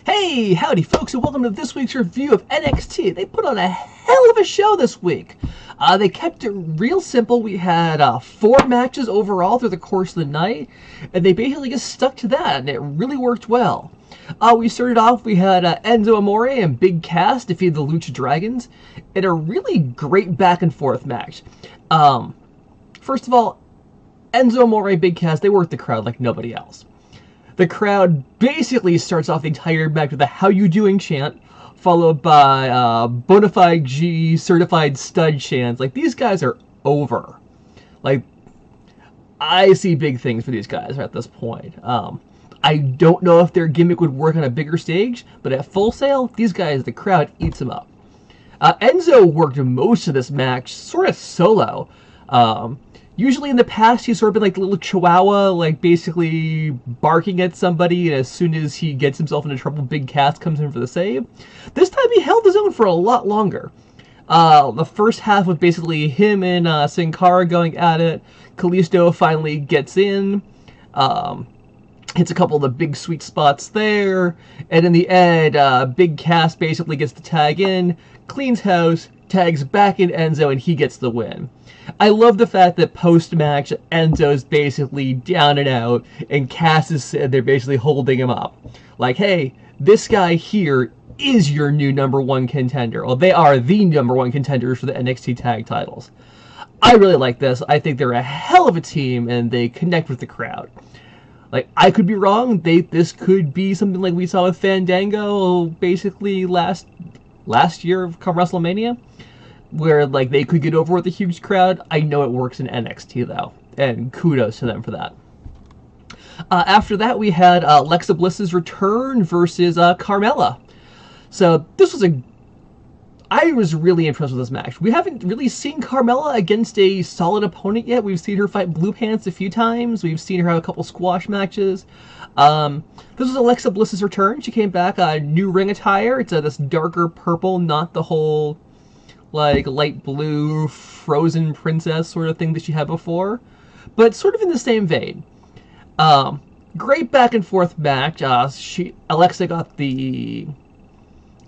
Hey, howdy folks, and welcome to this week's review of NXT. They put on a hell of a show this week. They kept it real simple. We had 4 matches overall through the course of the night, and they basically just stuck to that, and it really worked well. We started off, we had Enzo, Amore and Big Cass defeat the Lucha Dragons in a really great back and forth match. First of all, Enzo, Amore, Big Cass, they worked the crowd like nobody else. The crowd basically starts off the entire match with a "How you doing" chant, followed by Bonafide G certified stud chants. Like, these guys are over. Like, I see big things for these guys at this point. I don't know if their gimmick would work on a bigger stage, but at Full Sail, these guys, the crowd eats them up. Enzo worked most of this match sort of solo. Usually in the past, he's sort of been like the little chihuahua, like basically barking at somebody, and as soon as he gets himself into trouble, Big Cass comes in for the save. This time he held his own for a lot longer. The first half was basically him and Sin Cara going at it. Kalisto finally gets in, hits a couple of the big sweet spots there, and in the end, Big Cass basically gets to tag in, cleans house, tags back in Enzo, and he gets the win. I love the fact that post-match, Enzo's basically down and out, and Cass is sitting there basically holding him up. Like, hey, this guy here is your new #1 contender. Well, they are the #1 contenders for the NXT tag titles. I really like this. I think they're a hell of a team, and they connect with the crowd. Like, I could be wrong. This could be something like we saw with Fandango basically last year come WrestleMania, where like they could get over with a huge crowd. I know it works in NXT though, and kudos to them for that. After that, we had Alexa Bliss's return versus Carmella. So this was I was really impressed with this match. We haven't really seen Carmella against a solid opponent yet. We've seen her fight Blue Pants a few times. We've seen her have a couple squash matches. This was Alexa Bliss's return. She came back, new ring attire. It's this darker purple, not the whole like light blue frozen princess sort of thing that she had before, but sort of in the same vein. Great back and forth match. Alexa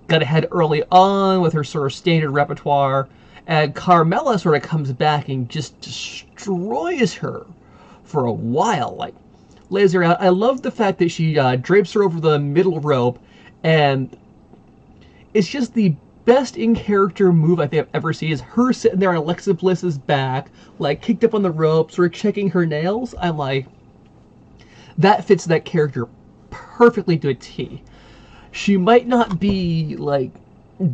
got ahead early on with her sort of standard repertoire, and Carmella sort of comes back and just destroys her for a while, like lays her out. I love the fact that she drapes her over the middle rope, and it's just the best in-character move I think I've ever seen, is her sitting there on Alexa Bliss's back, like kicked up on the rope, sort of checking her nails. I'm like, that fits that character perfectly to a T. She might not be like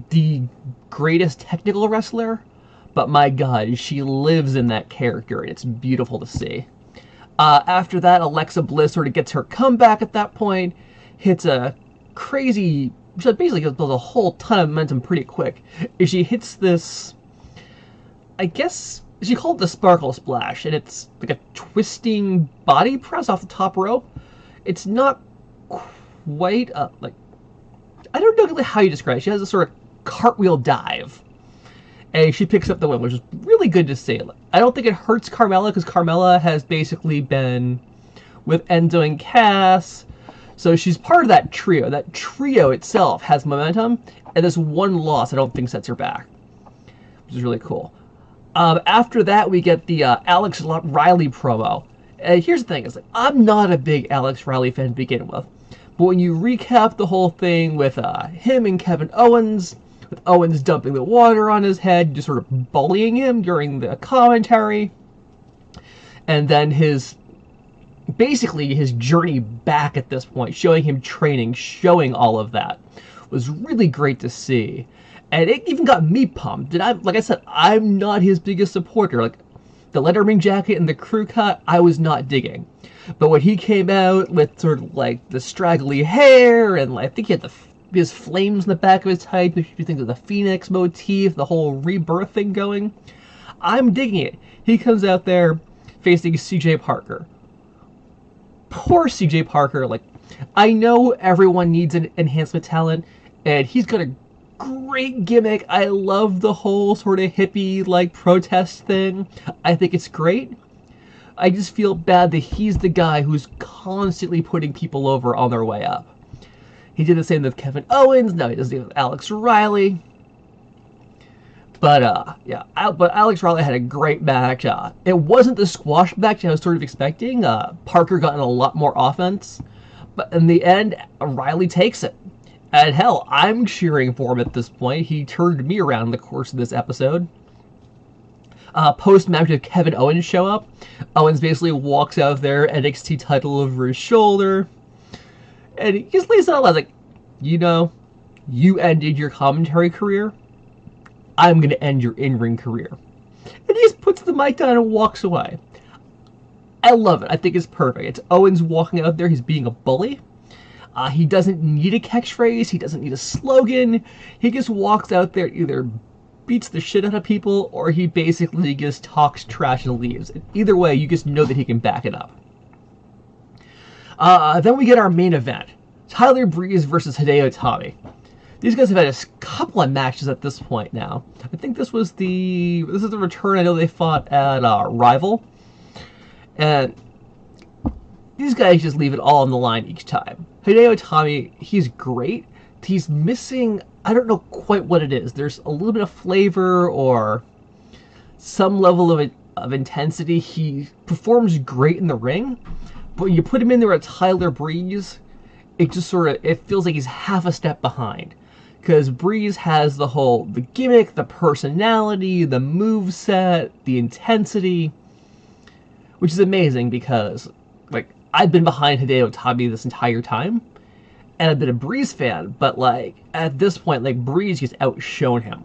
the greatest technical wrestler, but my god, she lives in that character, and it's beautiful to see. After that, Alexa Bliss sort of gets her comeback at that point, hits a crazy, she basically does a whole ton of momentum pretty quick. She hits this, I guess she called it the Sparkle Splash, and it's like a twisting body press off the top rope. It's not quite like, I don't know exactly how you describe it. She has a sort of cartwheel dive, and she picks up the win, which is really good to see. I don't think it hurts Carmella, because Carmella has basically been with Enzo and Cass, so she's part of that trio. That trio itself has momentum, and this one loss I don't think sets her back, which is really cool. After that, we get the Alex Riley promo. And here's the thing, is like, I'm not a big Alex Riley fan to begin with, but when you recap the whole thing with him and Kevin Owens, with Owens dumping the water on his head, just sort of bullying him during the commentary, and then basically his journey back at this point, showing him training, showing all of that, was really great to see. And it even got me pumped. And like I said, I'm not his biggest supporter. Like, the Letterman jacket and the crew cut, I was not digging. But when he came out with sort of like the straggly hair, and I think he had his flames in the back of his head, if you think of the Phoenix motif, the whole rebirth thing going, I'm digging it. He comes out there facing CJ Parker. Poor CJ Parker. Like, I know everyone needs an enhancement talent, and he's got a great gimmick. I love the whole sort of hippie like protest thing. I think it's great. I just feel bad that he's the guy who's constantly putting people over on their way up. He did the same with Kevin Owens. Now he does it with Alex O'Reilly. But, yeah, but Alex O'Reilly had a great match. It wasn't the squash match I was sort of expecting. Parker got in a lot more offense. But in the end, O'Reilly takes it. And hell, I'm cheering for him at this point. He turned me around in the course of this episode. Post-match with Kevin Owens show up. Owens basically walks out there, NXT title over his shoulder. And he just lays it out like, you know, you ended your commentary career. I'm going to end your in-ring career. And he just puts the mic down and walks away. I love it. I think it's perfect. It's Owens walking out there. He's being a bully. He doesn't need a catchphrase. He doesn't need a slogan. He just walks out there, either beats the shit out of people, or he basically just talks trash and leaves. Either way, you just know that he can back it up. Then we get our main event. Tyler Breeze versus Hideo Itami. These guys have had a couple of matches at this point now. I think this is the return. I know they fought at Rival. And these guys just leave it all on the line each time. Hideo Itami, he's great. He's missing, I don't know quite what it is. There's a little bit of flavor or some level of intensity. He performs great in the ring. But when you put him in there with Tyler Breeze, it just it feels like he's half a step behind. Because Breeze has the gimmick, the personality, the moveset, the intensity, which is amazing because, like, I've been behind Hideo Itami this entire time, and I've been a Breeze fan, but, like, at this point, like, Breeze just outshone him.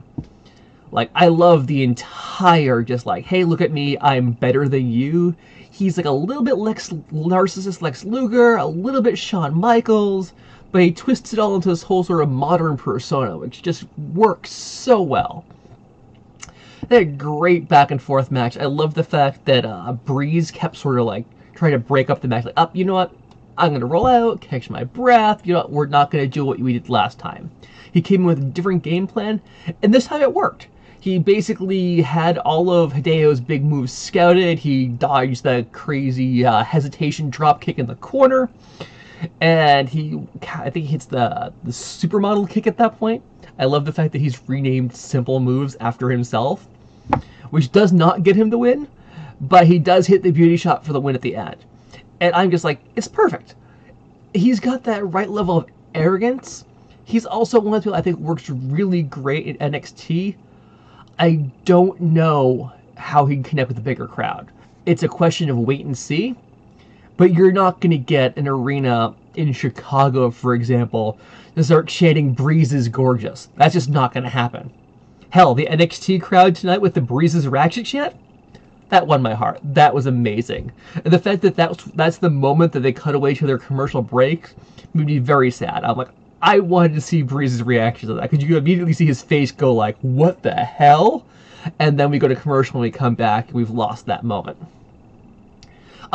Like, I love the entire, just like, hey, look at me, I'm better than you. He's, like, a little bit narcissist Lex Luger, a little bit Shawn Michaels, but he twists it all into this whole sort of modern persona, which just works so well. They had a great back and forth match. I love the fact that Breeze kept sort of like trying to break up the match. Like, you know what? I'm going to roll out, catch my breath. You know what? We're not going to do what we did last time. He came in with a different game plan, and this time it worked. He basically had all of Hideo's big moves scouted. He dodged that crazy hesitation drop kick in the corner. And I think he hits the supermodel kick at that point. I love the fact that he's renamed simple moves after himself, which does not get him the win, but he does hit the beauty shot for the win at the end. And I'm just like, it's perfect. He's got that right level of arrogance. He's also one of the people I think works really great in NXT. I don't know how he can connect with a bigger crowd. It's a question of wait and see. But you're not going to get an arena in Chicago, for example, to start chanting Breeze is gorgeous. That's just not going to happen. Hell, the NXT crowd tonight with the Breeze's Ratchet chant? That won my heart. That was amazing. And the fact that that's the moment that they cut away to their commercial break made me very sad. I'm like, I wanted to see Breeze's reaction to that, because you could immediately see his face go like, what the hell? And then we go to commercial and we come back and we've lost that moment.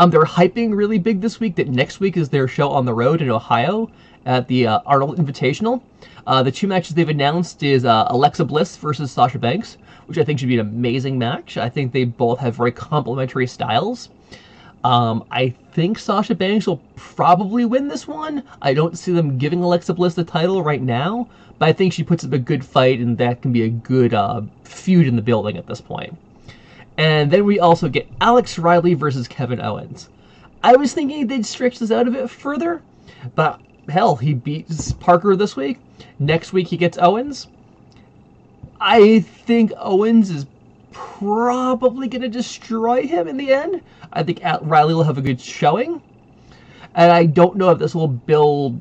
They're hyping really big this week that next week is their show on the road in Ohio at the Arnold Invitational. The two matches they've announced is Alexa Bliss versus Sasha Banks, which I think should be an amazing match. I think they both have very complementary styles. I think Sasha Banks will probably win this one. I don't see them giving Alexa Bliss the title right now, but I think she puts up a good fight, and that can be a good feud in the building at this point. And then we also get Alex O'Reilly versus Kevin Owens. I was thinking they'd stretch this out a bit further, but hell, he beats Parker this week. Next week he gets Owens. I think Owens is probably going to destroy him in the end. I think O'Reilly will have a good showing. And I don't know if this will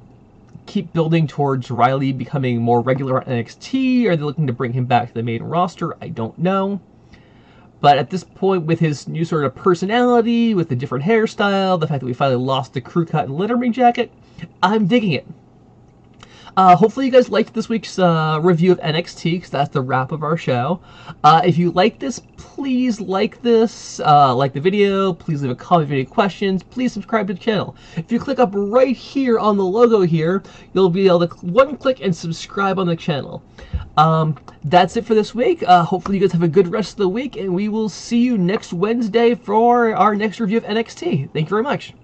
keep building towards O'Reilly becoming more regular on NXT. Are they looking to bring him back to the main roster? I don't know. But at this point, with his new sort of personality, with the different hairstyle, the fact that we finally lost the crew cut and Letterman jacket, I'm digging it. Hopefully you guys liked this week's review of NXT, because that's the wrap of our show. If you like this, please like this, like the video, please leave a comment if you have any questions, please subscribe to the channel. If you click up right here on the logo here, you'll be able to one click and subscribe on the channel. That's it for this week. Hopefully you guys have a good rest of the week, and we will see you next Wednesday for our next review of NXT. Thank you very much.